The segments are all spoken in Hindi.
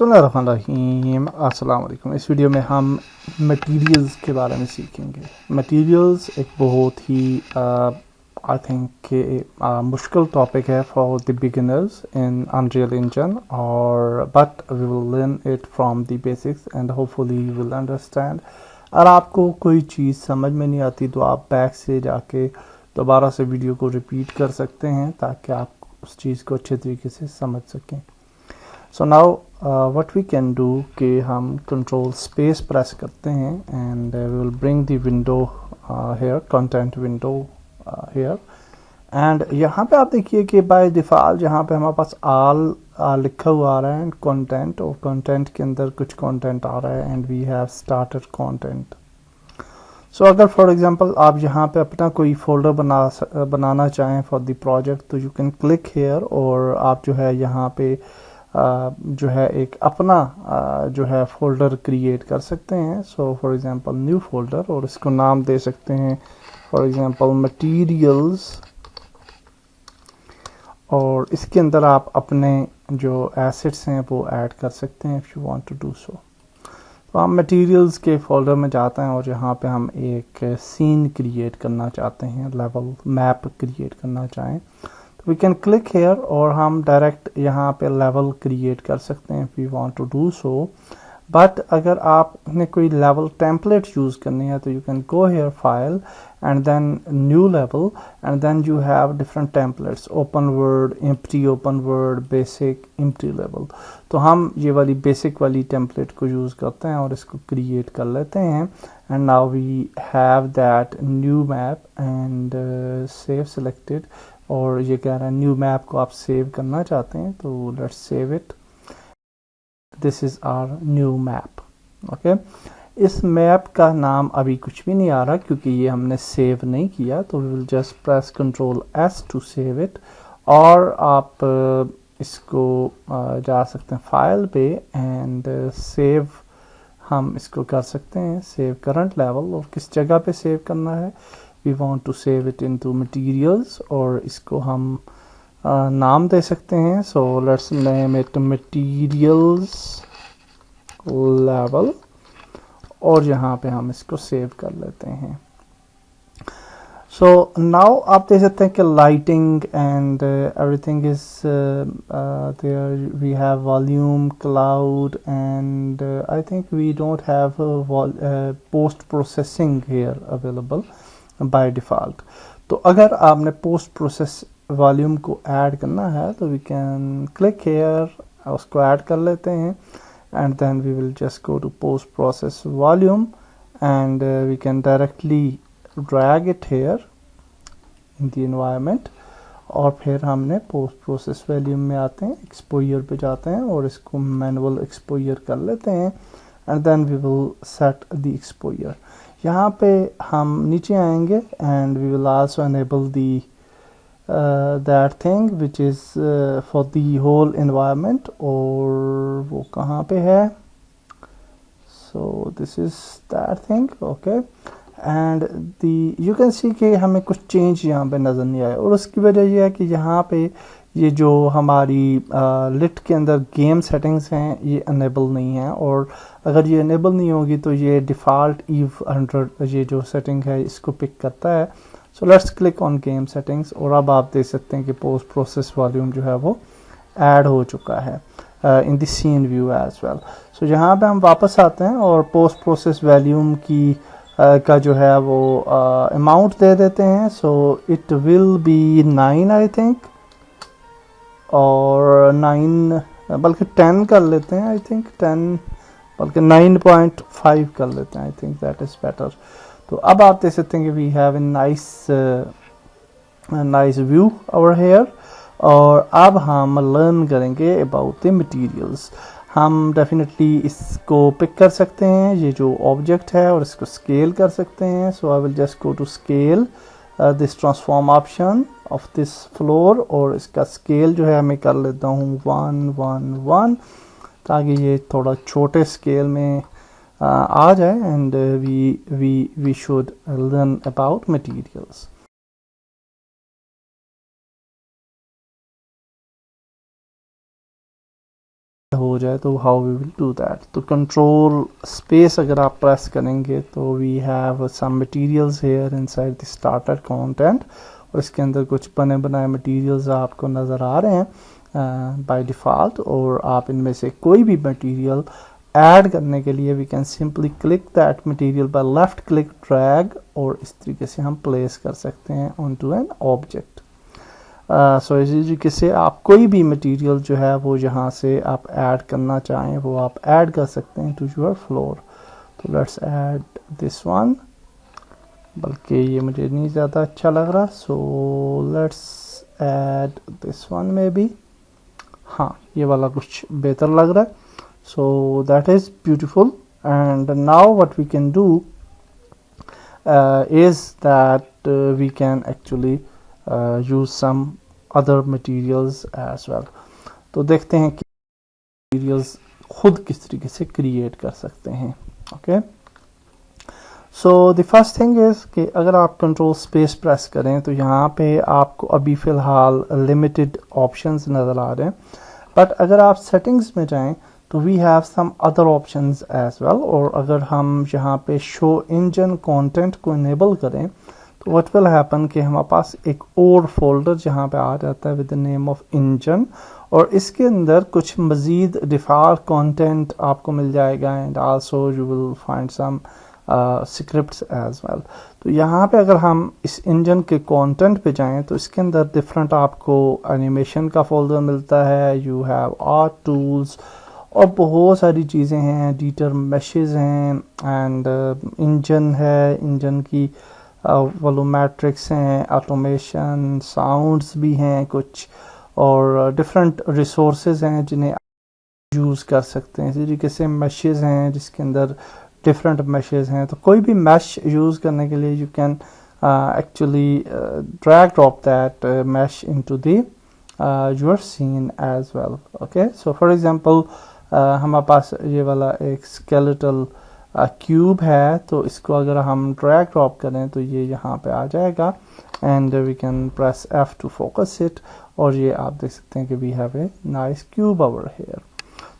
बिस्मिल्लाहिर्रहमानिर्रहीम। अस्सलाम वालेकुम। इस वीडियो में हम मटेरियल्स के बारे में सीखेंगे। मटेरियल्स एक बहुत ही आई थिंक मुश्किल टॉपिक है for the beginners in Unreal Engine, और but we will learn it from the basics and hopefully you will understand. अगर आपको कोई चीज़ समझ में नहीं आती तो आप बैक से जाके दोबारा से वीडियो को रिपीट कर सकते हैं ताकि आप उस चीज़ को अच्छे तरीके से समझ सकें। So now what we can do कि हम कंट्रोल स्पेस प्रेस करते हैं and we will bring the window here, content window here. And यहाँ पे आप देखिए कि बाय डिफ़ॉल्ट यहाँ पे हमारे पास आल लिखा हुआ आ रहा है एंड कंटेंट, और कंटेंट के अंदर कुछ कंटेंट आ रहा है and we have started content. So अगर फॉर एग्जांपल आप यहाँ पे अपना कोई फोल्डर बनाना चाहें फॉर द प्रोजेक्ट, तो यू कैन क्लिक हेयर और आप जो है यहाँ पे जो है एक अपना जो है फोल्डर क्रिएट कर सकते हैं। So for example new folder, और इसको नाम दे सकते हैं फॉर एग्जांपल मटेरियल्स, और इसके अंदर आप अपने जो एसेट्स हैं वो ऐड कर सकते हैं if you want to do so. तो हम मटेरियल्स के फोल्डर में जाते हैं और यहाँ पे हम एक सीन क्रिएट करना चाहते हैं, लेवल मैप क्रिएट करना चाहें तो वी कैन क्लिक हेयर और हम डायरेक्ट यहाँ पे लेवल क्रिएट कर सकते हैं if we want to do so. But अगर आपने कोई लेवल टेम्पलेट यूज़ करनी है तो you can go here file and then new level and then you have different templates, open world, empty open world, basic, empty level. तो हम ये वाली बेसिक वाली टेम्पलेट को यूज़ करते हैं और इसको क्रिएट कर लेते हैं and now we have that new map and save selected. और ये कह रहा है न्यू मैप को आप सेव करना चाहते हैं तो let's save it. This is our new map. Okay, इस मैप का नाम अभी कुछ भी नहीं आ रहा क्योंकि ये हमने सेव नहीं किया, तो we will just press control S to save it. और आप इसको जा सकते हैं फाइल पे एंड सेव, हम इसको कर सकते हैं सेव करंट लेवल। और किस जगह पे सेव करना है, we want to save it into materials, और इसको हम नाम दे सकते हैं। So let's name it materials level, और यहाँ पे हम इसको सेव कर लेते हैं। सो नाउ आप देख सकते हैं कि lighting and everything is there, we have volume, cloud and I think we don't have post processing here available by default. तो अगर आपने पोस्ट प्रोसेस वॉल्यूम को ऐड करना है तो वी कैन क्लिक हेयर, उसको ऐड कर लेते हैं and then we will just go to post process volume and we can directly drag it here in the environment. और फिर हमने पोस्ट प्रोसेस वॉल्यूम में आते हैं, एक्सपोजर पे जाते हैं और इसको मैनुअल एक्सपोजर कर लेते हैं and then we will set the exposure. यहाँ पे हम नीचे आएंगे and we will also enable the that thing which is for the whole environment, और वो कहाँ पे है, so this is that thing. Okay, and the you can see कि हमें कुछ चेंज यहाँ पे नज़र नहीं आया, और उसकी वजह ये है कि यहाँ पे ये जो हमारी लिट के अंदर गेम सेटिंग्स हैं ये अनेबल नहीं है, और अगर ये अनेबल नहीं होगी तो ये डिफ़ॉल्ट ईव 100 ये जो सेटिंग है इसको पिक करता है। सो let's click on game settings, और अब आप देख सकते हैं कि पोस्ट प्रोसेस वॉल्यूम जो है वो ऐड हो चुका है in the scene view as well. So यहाँ पे हम वापस आते हैं और पोस्ट प्रोसेस वॉल्यूम की का जो है वो अमाउंट दे देते हैं। So it will B 9 I think, और 9 बल्कि 10 कर लेते हैं, आई थिंक 10 बल्कि 9.5 कर लेते हैं, I think that is better. तो अब आप देख सकते हैं कि we have a nice view over here. और अब हम लर्न करेंगे अबाउट द मटेरियल्स। हम डेफिनेटली इसको पिक कर सकते हैं ये जो ऑब्जेक्ट है और इसको स्केल कर सकते हैं। So I will just go to scale this transform option of this floor, और इसका स्केल जो है मैं कर लेता हूँ 111 ताकि ये थोड़ा छोटे स्केल में आ जाए and we should learn about materials. हो जाए तो how we will do that. तो कंट्रोल स्पेस अगर आप प्रेस करेंगे तो we have some materials here inside the starter content, और इसके अंदर कुछ बने बनाए मटेरियल्स आपको नज़र आ रहे हैं बाय डिफ़ॉल्ट, और आप इनमें से कोई भी मटेरियल ऐड करने के लिए we can simply click that material by left click drag, और इस तरीके से हम प्लेस कर सकते हैं on to an object. So इसी तरीके से आप कोई भी मटेरियल जो है वो यहाँ से आप ऐड करना चाहें वो आप ऐड कर सकते हैं टू योर फ्लोर। तो लेट्स ऐड दिस वन, बल्कि ये मुझे नहीं ज़्यादा अच्छा लग रहा, सो लेट्स ऐड दिस वन में भी, हाँ ये वाला कुछ बेहतर लग रहा है। So that is beautiful, and now what we can do is that we can actually use some other materials as well। तो देखते हैं कि मटीरियल्स खुद किस तरीके से क्रिएट कर सकते हैं। Okay, so the first thing is कि अगर आप कंट्रोल स्पेस प्रेस करें तो यहाँ पे आपको अभी फ़िलहाल लिमिटेड ऑप्शंस नज़र आ रहे हैं, बट अगर आप सेटिंग्स में जाएं तो we have some other options as well. और अगर हम यहाँ पे शो इंजन कंटेंट को इनेबल करें तो व्हाट विल हैपन कि हमारे पास एक और फोल्डर जहाँ पे आ जाता है with the name of engine, और इसके अंदर कुछ मज़ीद डिफ़ॉल्ट कंटेंट आपको मिल जाएगा, and also you will find some scripts as well. तो यहाँ पे अगर हम इस इंजन के कंटेंट पे जाएं तो इसके अंदर डिफरेंट आपको एनिमेशन का फोल्डर मिलता है, यू हैव आर्ट टूल्स और बहुत सारी चीज़ें हैं, एडिटर मैशेस हैं, एंड इंजन है, इंजन की वॉल्यूमेट्रिक्स हैं, ऑटोमेशन, साउंड्स भी हैं कुछ, और डिफरेंट रिसोर्सेज हैं जिन्हें यूज़ कर सकते हैं। इसी तरीके से मैशेस हैं जिसके अंदर डिफरेंट मैशेस हैं, तो कोई भी मैश यूज़ करने के लिए you can actually drag drop that mesh into the your scene as well. Okay, so for example हमारे पास ये वाला एक स्केलेटल क्यूब है, तो इसको अगर हम ड्रैग ड्रॉप करें तो ये यहाँ पे आ जाएगा, and we can press F to focus it, और ये आप देख सकते हैं कि we have a nice cube over here.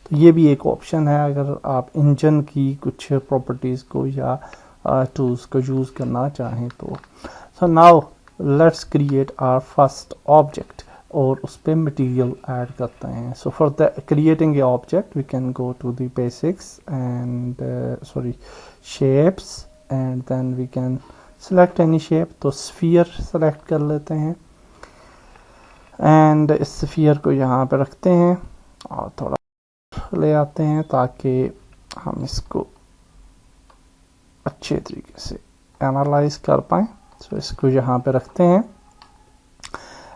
तो ये भी एक ऑप्शन है अगर आप इंजन की कुछ प्रॉपर्टीज़ को या टूल्स को यूज़ करना चाहें तो। So now let's create our first object, और उस पर मटीरियल ऐड करते हैं। So for the creating a object we can go to the basics and sorry shapes, and then we can select any shape. तो स्फीयर सेलेक्ट कर लेते हैं, एंड इस स्फीयर को यहाँ पे रखते हैं और थोड़ा ले आते हैं ताकि हम इसको अच्छे तरीके से एनालाइज कर पाएँ। सो इसको यहाँ पे रखते हैं,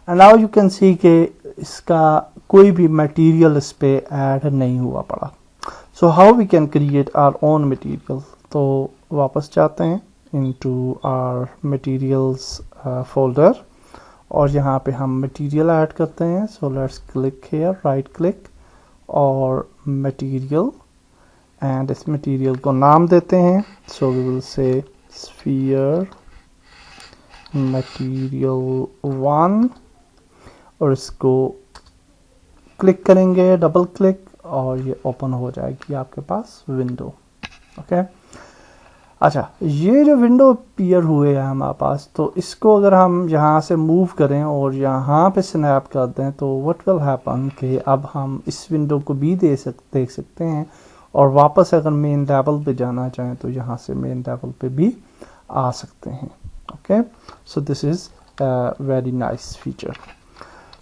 and now you can see कि इसका कोई भी मटेरियल इस पे ऐड नहीं हुआ पड़ा। So how we can create our own material. तो वापस जाते हैं इनटू आवर मटेरियल्स फोल्डर, और यहाँ पे हम मटेरियल ऐड करते हैं। So let's click here, right click और मटेरियल, एंड इस मटेरियल को नाम देते हैं। So we will say sphere material 1, और इसको क्लिक करेंगे, डबल क्लिक, और ये ओपन हो जाएगी आपके पास विंडो। ओके, अच्छा, ये जो विंडो अपीयर हुए हैं हमारे पास, तो इसको अगर हम यहाँ से मूव करें और यहाँ पे स्नैप कर दें तो व्हाट विल हैपन कि अब हम इस विंडो को भी देख सकते हैं, और वापस अगर मेन लेवल पे जाना चाहें तो यहाँ से मेन लेवल पे भी आ सकते हैं। Okay, so this is very nice feature.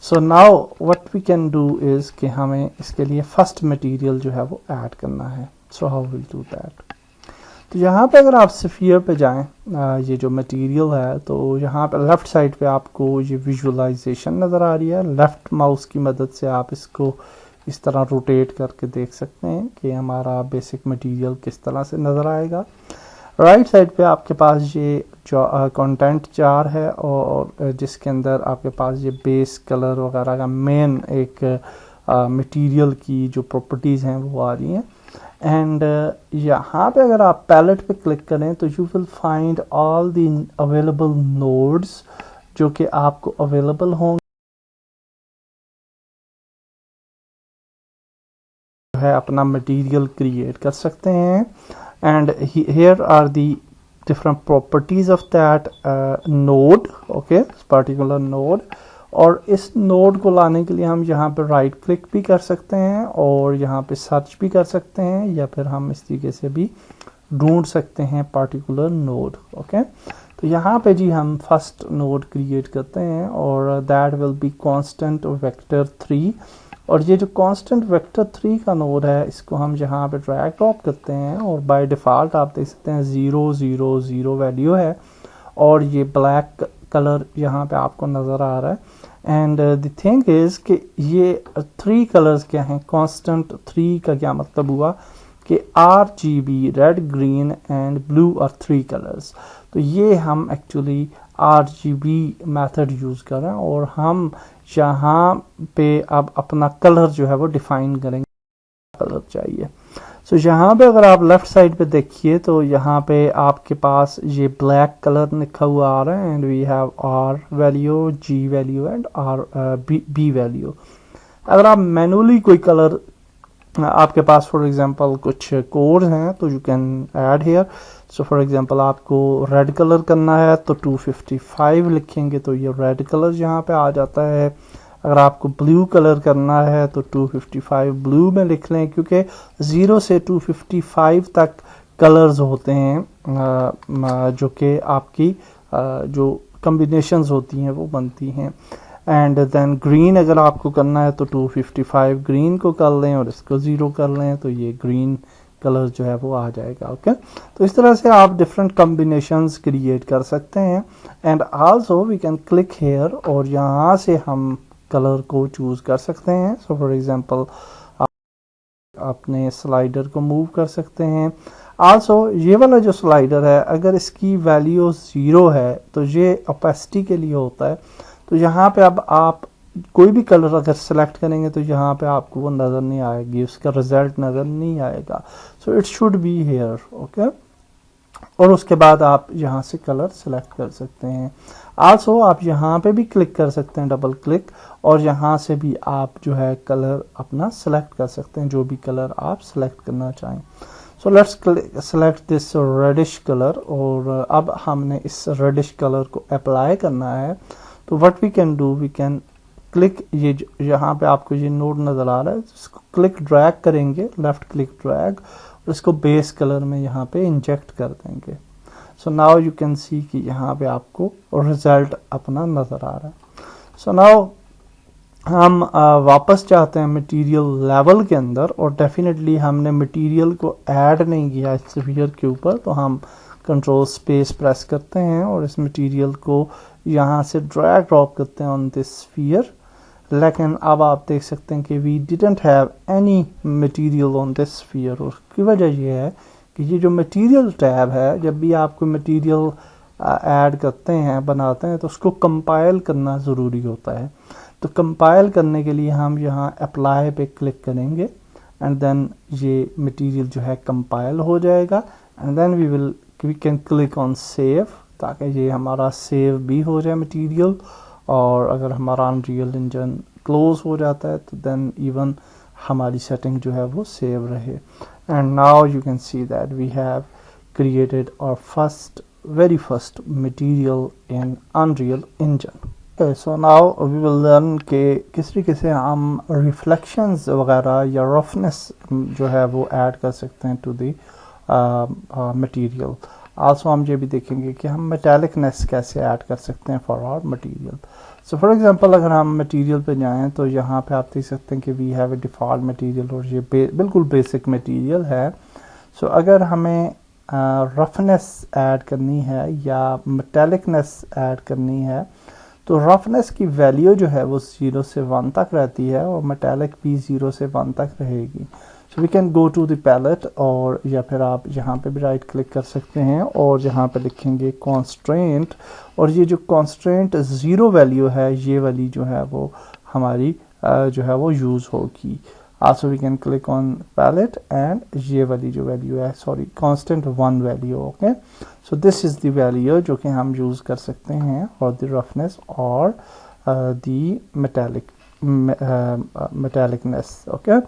So now what we can do is कि हमें इसके लिए फर्स्ट मटेरियल जो है वो ऐड करना है। So how will do that. तो यहाँ पे अगर आप स्फीयर पे जाएं, ये जो मटेरियल है, तो यहाँ पे लेफ़्ट साइड पे आपको ये विजुअलाइजेशन नज़र आ रही है। लेफ़्ट माउस की मदद से आप इसको इस तरह रोटेट करके देख सकते हैं कि हमारा बेसिक मटेरियल किस तरह से नज़र आएगा। राइट साइड पे आपके पास ये जो कंटेंट जार है, और जिसके अंदर आपके पास ये बेस कलर वगैरह का मेन एक मटेरियल की जो प्रॉपर्टीज़ हैं वो आ रही हैं। एंड यहाँ पे अगर आप पैलेट पे क्लिक करें तो you will find all the available nodes जो कि आपको अवेलेबल होंगे। है अपना मटेरियल क्रिएट कर सकते हैं। And here are the different properties of that node, okay, particular node. और इस नोड को लाने के लिए हम यहाँ पे राइट क्लिक भी कर सकते हैं और यहाँ पे सर्च भी कर सकते हैं, या फिर हम इस तरीके से भी ढूंढ सकते हैं पर्टिकुलर नोड, ओके। तो यहाँ पे जी हम फर्स्ट नोड क्रिएट करते हैं और that will be constant vector 3। और ये जो कांस्टेंट वेक्टर 3 का नोड है, इसको हम यहाँ पे ड्रैग ड्रॉप करते हैं और बाय डिफ़ॉल्ट आप देख सकते हैं 0 0 0 वैल्यू है और ये ब्लैक कलर यहाँ पे आपको नज़र आ रहा है। एंड द थिंग इज़ कि ये 3 कलर्स क्या हैं, कांस्टेंट 3 का क्या मतलब हुआ कि RGB red green and blue are 3 colours. तो ये हम एक्चुअली RGB मेथड यूज़ कर रहे हैं और हम यहाँ पे अब अपना कलर जो है वो डिफाइन करेंगे, कलर चाहिए। सो यहाँ पे अगर आप लेफ्ट साइड पे देखिए तो यहाँ पे आपके पास ये ब्लैक कलर लिखा हुआ आ रहा है and we have R value, G value and B value. अगर आप मैनुअली कोई कलर आपके पास फॉर एग्जांपल कुछ कोड्स हैं तो you can add here. So for example आपको रेड कलर करना है तो 255 लिखेंगे तो ये रेड कलर यहाँ पे आ जाता है। अगर आपको ब्लू कलर करना है तो 255 ब्लू में लिख लें, क्योंकि 0 से 255 तक कलर्स होते हैं जो कि आपकी जो कम्बिनेशंस होती हैं वो बनती हैं। एंड देन ग्रीन अगर आपको करना है तो 255 ग्रीन को कर लें और इसको 0 कर लें तो ये ग्रीन कलर जो है वो आ जाएगा, ओके। तो इस तरह से आप डिफरेंट कॉम्बिनेशंस क्रिएट कर सकते हैं। And also we can click here और यहाँ से हम कलर को चूज कर सकते हैं। सो फॉर एग्जांपल आप अपने स्लाइडर को मूव कर सकते हैं। आल्सो ये वाला जो स्लाइडर है अगर इसकी वैल्यू 0 है तो ये ओपेसिटी के लिए होता है। तो यहाँ पे अब आप कोई भी कलर अगर सेलेक्ट करेंगे तो यहाँ पे आपको वो नज़र नहीं आएगी, उसका रिजल्ट नज़र नहीं आएगा। So it should be here, okay. और उसके बाद आप यहाँ से कलर सेलेक्ट कर सकते हैं। आल्सो आप यहाँ पे भी क्लिक कर सकते हैं, डबल क्लिक, और यहाँ से भी आप जो है कलर अपना सेलेक्ट कर सकते हैं, जो भी कलर आप सेलेक्ट करना चाहें। So let's select this reddish colour और अब हमने इस रेडिश कलर को अप्लाई करना है। तो what we can do, we can click, ये यहाँ पे आपको ये नोड नज़र आ रहा है, इसको क्लिक ड्रैग करेंगे, लेफ्ट क्लिक ड्रैग, और इसको बेस कलर में यहाँ पे इंजेक्ट कर देंगे। So now you can see कि यहाँ पे आपको रिजल्ट अपना नज़र आ रहा है। सो नाउ हम वापस जाते हैं मटेरियल लेवल के अंदर और डेफिनेटली हमने मटेरियल को ऐड नहीं किया इस स्फीयर के ऊपर, तो हम कंट्रोल स्पेस प्रेस करते हैं और इस मटेरियल को यहाँ से ड्रैग ड्रॉप करते हैं ऑन दिस स्फीयर। लेकिन अब आप देख सकते हैं कि we didn't have any material on this sphere, और उसकी वजह ये है कि ये जो मटेरियल टैब है, जब भी आप कोई मटेरियल ऐड करते हैं, बनाते हैं, तो उसको कंपाइल करना ज़रूरी होता है। तो कंपाइल करने के लिए हम यहाँ अप्लाई पे क्लिक करेंगे एंड देन ये मटेरियल जो है कंपाइल हो जाएगा and then we can click on save, ताकि ये हमारा सेव भी हो जाए मटेरियल। और अगर हमारा अनरियल इंजन क्लोज हो जाता है तो देन इवन हमारी सेटिंग जो है वो सेव रहे। And now you can see that we have created our very first material in Unreal Engine. So now we will learn के किस तरीके से हम रिफ्लेक्शंस वगैरह या रफनेस जो है वो ऐड कर सकते हैं टू दी मटेरियल। आल्सो हम ये भी देखेंगे कि हम मेटालिकनेस कैसे ऐड कर सकते हैं for our material. So for example अगर हम मटेरियल पे जाएं तो यहाँ पे आप देख सकते हैं कि we have a default material और ये बिल्कुल बेसिक मटेरियल है। सो अगर हमें रफनेस ऐड करनी है या मेटालिकनेस ऐड करनी है तो रफनेस की वैल्यू जो है वो 0 से 1 तक रहती है और मेटालिक भी 0 से 1 तक रहेगी। So we can go to the palette, और या फिर आप यहाँ पे भी राइट क्लिक कर सकते हैं और यहाँ पे लिखेंगे कॉन्स्ट्रेंट, और ये जो कॉन्स्ट्रेंट 0 वैल्यू है ये वाली जो है वो हमारी जो है वो यूज़ होगी। Also we can click on palette and ये वाली जो वैल्यू है, sorry, constant 1 value, okay. So this is the value जो कि हम यूज़ कर सकते हैं फॉर द रफनेस और द मेटालिकनेस, ओके।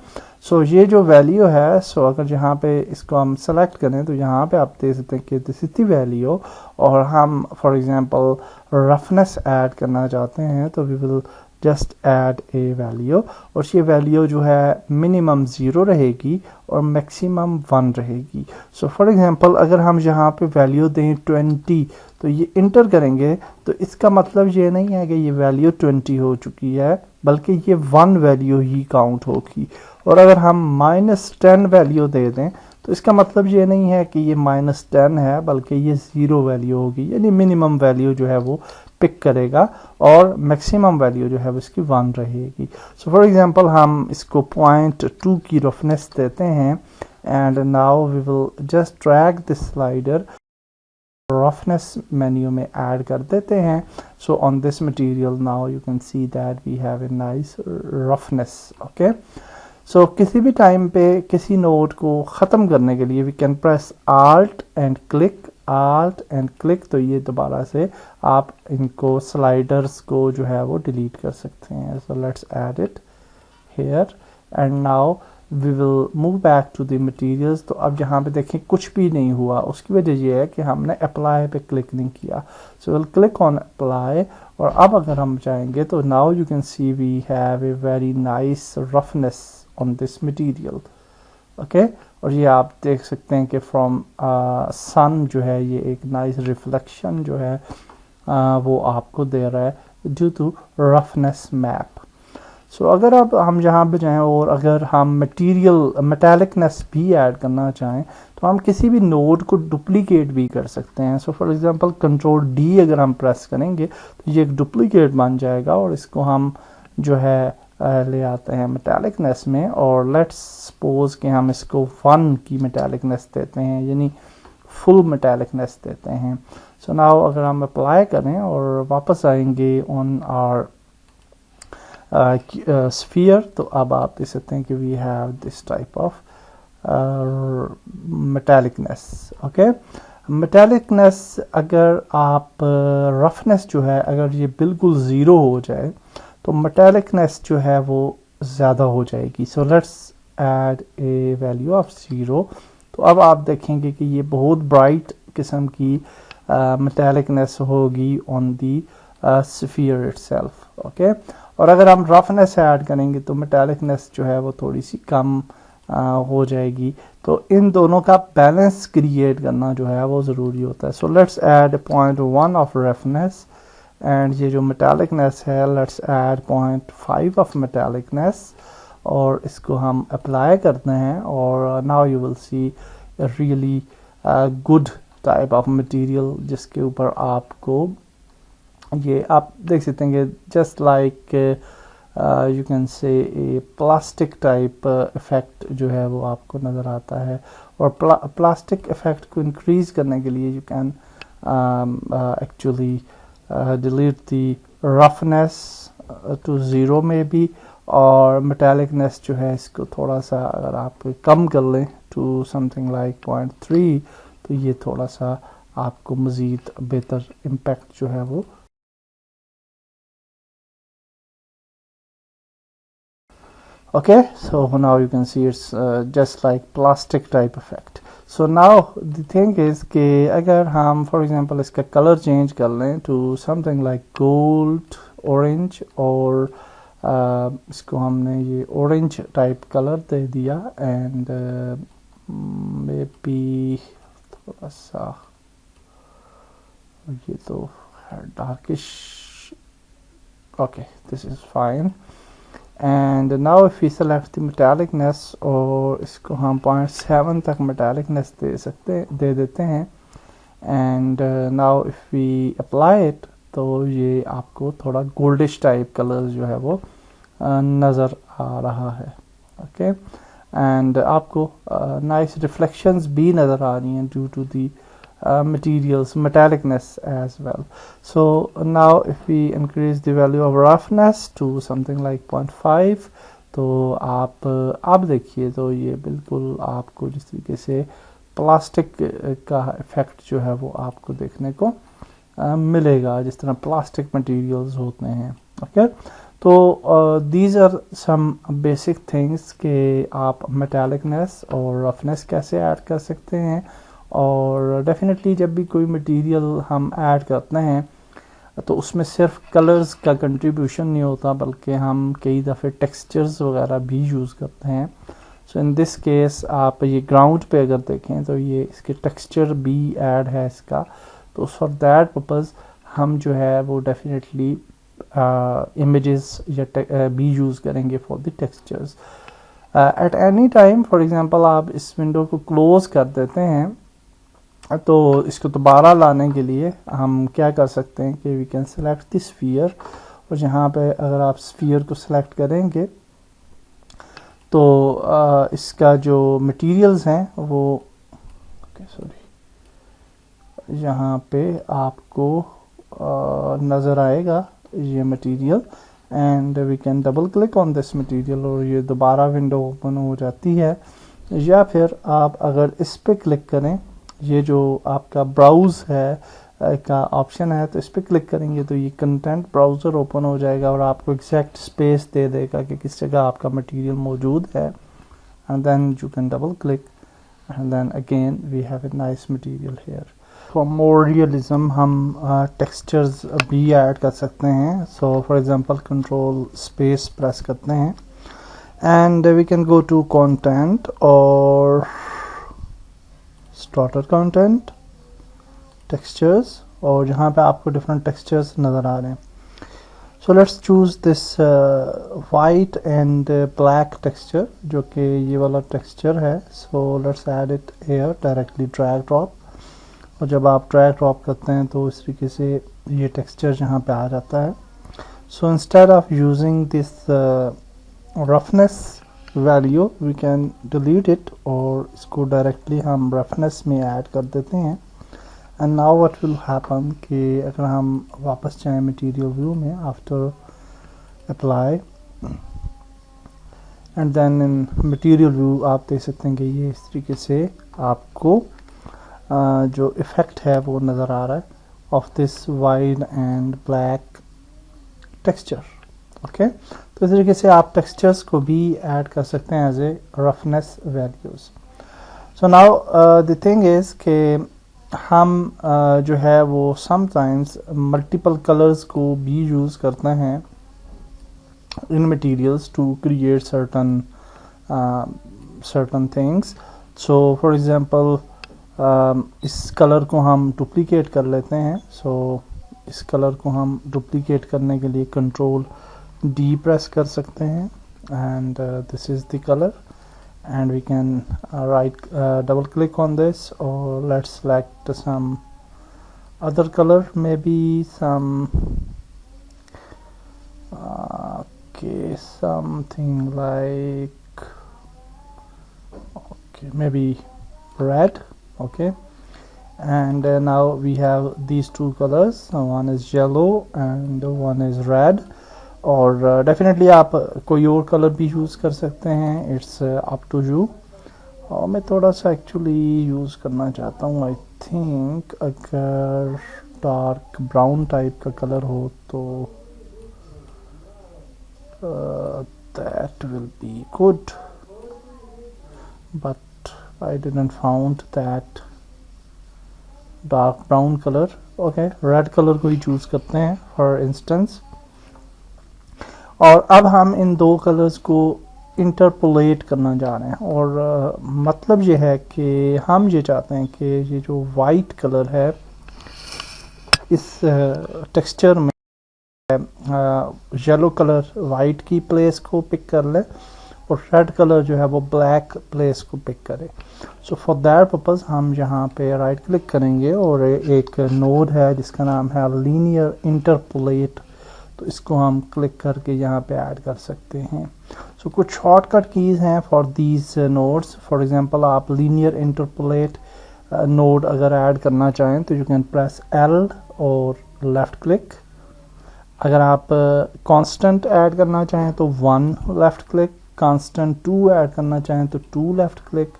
सो ये जो वैल्यू है, सो अगर यहाँ पे इसको हम सेलेक्ट करें तो यहाँ पे आप देख सकते हैं कि दिस इज द वैल्यू, और हम फॉर एग्जांपल रफनेस ऐड करना चाहते हैं तो we will just add a value, और ये वैल्यू जो है मिनिमम 0 रहेगी और मैक्सिमम 1 रहेगी। सो फॉर एग्जांपल अगर हम यहाँ पे वैल्यू दें 20 तो ये इंटर करेंगे तो इसका मतलब ये नहीं है कि ये वैल्यू 20 हो चुकी है, बल्कि ये 1 वैल्यू ही काउंट होगी। और अगर हम -10 वैल्यू दे दें तो इसका मतलब ये नहीं है कि ये -10 है, बल्कि ये 0 वैल्यू होगी, यानी मिनिमम वैल्यू जो है वो पिक करेगा और मैक्सिमम वैल्यू जो है वो इसकी 1 रहेगी। सो फॉर एग्जांपल हम इसको 0.2 की रफनेस देते हैं, and now we will just drag this slider, roughness menu में ऐड कर देते हैं। So on this material now you can see that we have a nice roughness. Okay, so किसी भी टाइम पे किसी नोट को ख़त्म करने के लिए we can press alt and click, तो ये दोबारा से आप इनको स्लाइडर्स को जो है वो डिलीट कर सकते हैं। So let's add it here, and now we will move back to the materials. तो अब यहाँ पे देखें कुछ भी नहीं हुआ, उसकी वजह ये है कि हमने अप्लाई पे क्लिक नहीं किया। So will click on apply, और अब अगर हम चाहेंगे तो now you can see we have a very nice roughness on this material. Okay, और ये आप देख सकते हैं कि फ्रॉम सन जो है ये एक नाइस रिफ्लेक्शन जो है वो आपको दे रहा है ड्यू टू रफनेस मैप। सो अगर अब हम यहाँ पे जाएं और अगर हम मटेरियल मेटालिकनेस भी ऐड करना चाहें तो हम किसी भी नोड को डुप्लीकेट भी कर सकते हैं। So for example control D अगर हम प्रेस करेंगे तो ये एक डुप्लीकेट बन जाएगा, और इसको हम जो है ले आते हैं मेटालिकनेस में, और लेट्स सपोज कि हम इसको 1 की मेटालिकनेस देते हैं, यानी फुल मेटालिकनेस देते हैं। सो नाउ अगर हम अप्लाई करें और वापस आएंगे ऑन आवर स्फीयर, तो अब आप देख सकते हैं कि we have this type of metallicness. Okay, metallicness अगर आप रफनेस जो है अगर ये बिल्कुल 0 हो जाए तो मेटालिकनेस जो है वो ज़्यादा हो जाएगी। सो let's add a value of 0, तो अब आप देखेंगे कि ये बहुत ब्राइट किस्म की मेटालिकनेस होगी on the sphere itself. Okay, और अगर हम रफनेस ऐड करेंगे तो मेटालिकनेस जो है वो थोड़ी सी कम हो जाएगी। तो इन दोनों का बैलेंस क्रिएट करना जो है वो ज़रूरी होता है। सो let's add 0.1 of roughness, and ये जो मेटालिकनेस है लेट्स ऐड 0.5 ऑफ मेटालिकनेस, और इसको हम अप्लाई करते हैं, और now you will C really good type of material जिसके ऊपर आपको ये आप देख सकते हैं कि just like you can say A plastic type effect जो है वो आपको नज़र आता है। और प्लास्टिक इफेक्ट को इंक्रीज करने के लिए you can actually delete the roughness to 0 में भी, और metallicness जो है इसको थोड़ा सा अगर आप कम कर लें to something like 0.3 तो ये थोड़ा सा आपको मज़ीद बेहतर इम्पैक्ट जो है वो okay. So now you can see it's just like plastic type effect. So now the thing is कि अगर हम for example इसका color change कर लें to something like gold, orange, और इसको हमने ये orange type color दे दिया, and maybe थोड़ा सा ये तो darkish, okay, this is fine. And now if we select the metallicness, और इसको हम 0.7 तक metallicness दे देते हैं, and now if we apply it तो ये आपको थोड़ा goldish type color जो है वो नज़र आ रहा है। ओके, एंड आपको nice reflections भी नज़र आ रही हैं due to the materials metallicness as well. So now if we increase the value of roughness to something like 0.5 तो आप देखिए तो ये बिल्कुल आपको जिस तरीके से प्लास्टिक का इफेक्ट जो है वो आपको देखने को मिलेगा, जिस तरह प्लास्टिक मटेरियल्स होते हैं। ओके, तो these are some basic things कि आप मेटालिकनेस और रफनेस कैसे ऐड कर सकते हैं। और डेफिनेटली जब भी कोई मटेरियल हम ऐड करते हैं तो उसमें सिर्फ कलर्स का कंट्रीब्यूशन नहीं होता, बल्कि हम कई दफ़े टेक्सचर्स वगैरह भी यूज़ करते हैं। सो इन दिस केस आप ये ग्राउंड पे अगर देखें तो ये इसके टेक्सचर भी ऐड है इसका, तो फॉर दैट पर्पज़ हम जो है वो डेफिनेटली इमेजेस या भी यूज़ करेंगे for the textures. At any time for example आप इस विंडो को क्लोज कर देते हैं तो इसको दोबारा लाने के लिए हम क्या कर सकते हैं कि we can select the sphere, और जहाँ पे अगर आप स्फीयर को सिलेक्ट करेंगे तो इसका जो मटेरियल्स हैं वो सॉरी यहाँ पे आपको नज़र आएगा ये material, and we can double click on this material और ये दोबारा विंडो ओपन हो जाती है। या फिर आप अगर इस पे क्लिक करें, ये जो आपका ब्राउज़ है का ऑप्शन है, तो इस पे क्लिक करेंगे तो ये कंटेंट ब्राउज़र ओपन हो जाएगा और आपको एग्जैक्ट स्पेस दे देगा कि किस जगह आपका मटेरियल मौजूद है, and then you can double click and then again we have a nice material here. For more realism हम टेक्सचर्स भी ऐड कर सकते हैं। So for example control space press करते हैं and we can go to content और स्टार्टर कंटेंट टेक्सचर्स, और जहाँ पे आपको डिफरेंट टेक्सचर्स नज़र आ रहे हैं। So let's choose this white and black texture, जो कि ये वाला टेक्सचर है। सो let's add it here directly drag drop, और जब आप ड्रैग ड्रॉप करते हैं तो इस तरीके से ये टेक्सचर यहाँ पे आ जाता है। So instead of using this roughness value we can delete it, और इसको डायरेक्टली हम रफनेस में ऐड कर देते हैं। And now what will happen कि अगर हम वापस जाएं मटेरियल व्यू में after apply and then in material view, आप देख सकते हैं कि ये इस तरीके से आपको जो इफ़ेक्ट है वो नज़र आ रहा है of this white and black texture. Okay, तो इस तरीके से आप टेक्सचर्स को भी ऐड कर सकते हैं as a roughness values. So now the thing is कि हम जो है वो समटाइम्स मल्टीपल कलर्स को भी यूज़ करते हैं in materials to create certain things. So for example इस कलर को हम डुप्लीकेट कर लेते हैं। सो इस कलर को हम डुप्लीकेट करने के लिए कंट्रोल डी प्रेस कर सकते हैं, and this is the colour, and we can double click on this, or let's select some other color, maybe some okay, something like okay, maybe red. Okay, and now we have these two colors, one is yellow and one is red, और डेफिनेटली आप कोई और कलर भी यूज़ कर सकते हैं, इट्स अप टू यू। और मैं थोड़ा सा एक्चुअली यूज़ करना चाहता हूँ, आई थिंक अगर डार्क ब्राउन टाइप का कलर हो तो that will be good, but I didn't found that dark brown colour. Okay, red colour को ही चूज़ करते हैं फॉर इंस्टेंस। और अब हम इन दो कलर्स को इंटरपोलेट करना जा रहे हैं, और मतलब ये है कि हम ये चाहते हैं कि ये जो वाइट कलर है इस टेक्सचर में येलो कलर वाइट की प्लेस को पिक कर ले और रेड कलर जो है वो ब्लैक प्लेस को पिक करे। सो फॉर दैट पर्पज़ हम यहाँ पे राइट क्लिक करेंगे और एक नोड है जिसका नाम है लीनियर इंटरपोलेट, तो इसको हम क्लिक करके यहाँ पे ऐड कर सकते हैं। सो कुछ शॉर्टकट कीज़ हैं for these nodes. For example आप लीनियर इंटरपोलेट नोड अगर ऐड करना चाहें तो यू कैन प्रेस एल और लेफ़्ट क्लिक। अगर आप कांस्टेंट ऐड करना चाहें तो 1 लेफ़्ट क्लिक, कांस्टेंट 2 ऐड करना चाहें तो 2 लेफ़्ट क्लिक,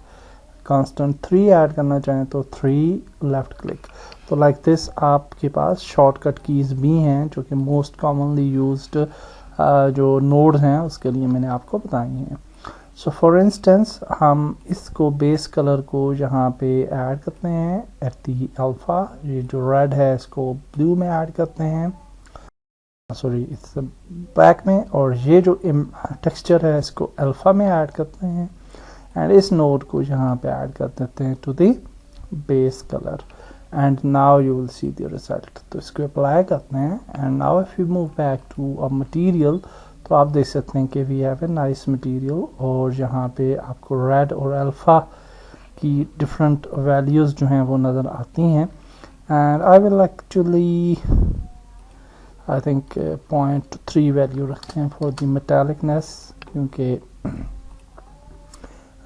कांस्टेंट 3 ऐड करना चाहें तो 3 लेफ़्ट क्लिक। तो लाइक दिस आपके पास शॉर्टकट कीज़ भी हैं जो कि मोस्ट कॉमनली यूज्ड जो नोड्स हैं उसके लिए मैंने आपको बताई हैं। सो फॉर इंस्टेंस हम इसको बेस कलर को यहाँ पे ऐड करते हैं एट दी अल्फ़ा, ये जो रेड है इसको ब्लू में ऐड करते हैं, सॉरी इस बैक में, और ये जो टेक्सचर है इसको अल्फ़ा में ऐड करते हैं एंड इस नोड को यहाँ पे ऐड कर देते हैं to the base colour and now you will see the result. तो इसको अप्लाई करते हैं and now if you move back to a material तो आप देख सकते हैं कि we have a nice material, और यहाँ पे आपको रेड और अल्फ़ा की डिफरेंट वैल्यूज़ जो हैं वो नज़र आती हैं। And I will actually I think 0.3 value रखते हैं फॉर द मेटालिकनेस, क्योंकि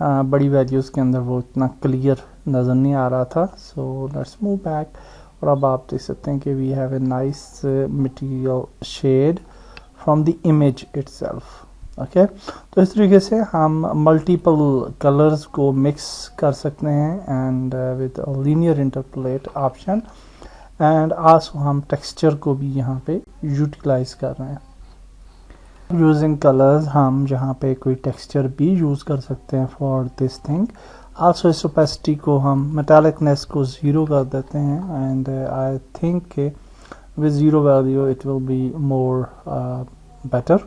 बड़ी वैल्यूज़ के अंदर वो इतना क्लियर नज़र नहीं आ रहा था। सो लेट्स मूव बैक, और अब आप देख सकते हैं कि we have a nice material shade from the image itself. Okay, तो इस तरीके से हम मल्टीपल कलर्स को मिक्स कर सकते हैं and with linear interpolate option, and also हम टेक्सचर को भी यहाँ पे यूटिलाइज कर रहे हैं। यूजिंग कलर्स हम जहाँ पे कोई टेक्सचर भी यूज़ कर सकते हैं फॉर दिस थिंग। आल्सो इस ओपेसिटी को हम मेटालिकनेस को 0 कर देते हैं and I think with 0 value it will be more better.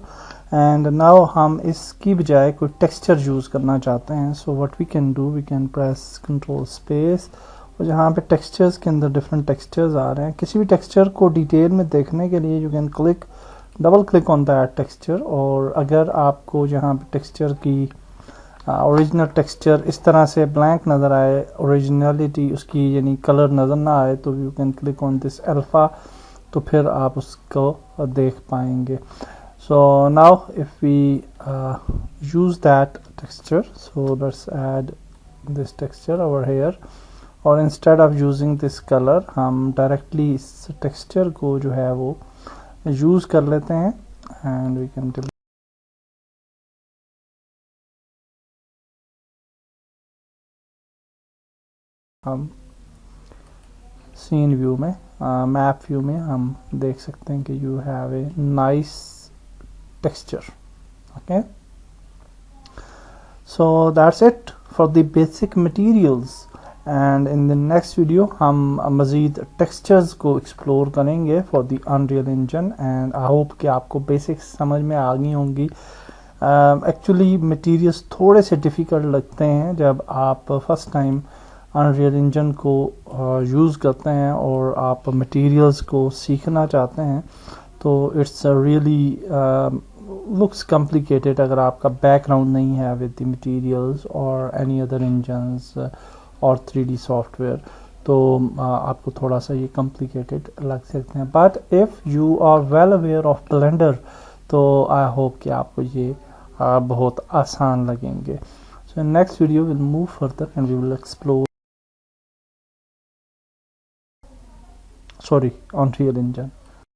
And now हम इसकी बजाय कोई टेक्सचर यूज़ करना चाहते हैं, so what we can do, we can press control space, और जहाँ पे टेक्सचर्स के अंदर डिफरेंट टेक्सचर्स आ रहे हैं, किसी भी टेक्सचर को डिटेल में देखने के लिए you can click double click on that texture, और अगर आपको जहाँ पे टेक्सचर की ओरिजिनल टेक्सचर इस तरह से ब्लैंक नज़र आए, ओरिजिनलिटी उसकी यानी कलर नज़र ना आए, तो you can click on this alpha, तो फिर आप उसको देख पाएंगे। So now if we use that texture, so let's add this texture over here, और instead of using this colour हम डायरेक्टली इस टेक्सचर को जो है वो यूज़ कर लेते हैं एंड वी कैन हम सीन व्यू में मैप व्यू में हम देख सकते हैं कि you have a nice texture. Okay, so that's it for the basic materials, and in the next video हम मज़ीद टेक्सचर्स को एक्सप्लोर करेंगे for the unreal engine, and I hope कि आपको बेसिक्स समझ में आ गई होंगी। एक्चुअली मटेरियल्स थोड़े से डिफ़िकल्ट लगते हैं जब आप फर्स्ट टाइम अनरियल इंजन को यूज़ करते हैं और आप मटेरियल्स को सीखना चाहते हैं, तो इट्स रियली लुक्स कॉम्प्लिकेटेड अगर आपका बैकग्राउंड नहीं है विद द मटेरियल्स और एनी अदर इंजन्स और 3D सॉफ्टवेयर, तो आपको थोड़ा सा ये कॉम्प्लिकेटेड लग सकते हैं। But if you are well aware of Blender, तो आई होप कि आपको ये बहुत आसान लगेंगे। So next video will move further and we will explore on Unreal Engine.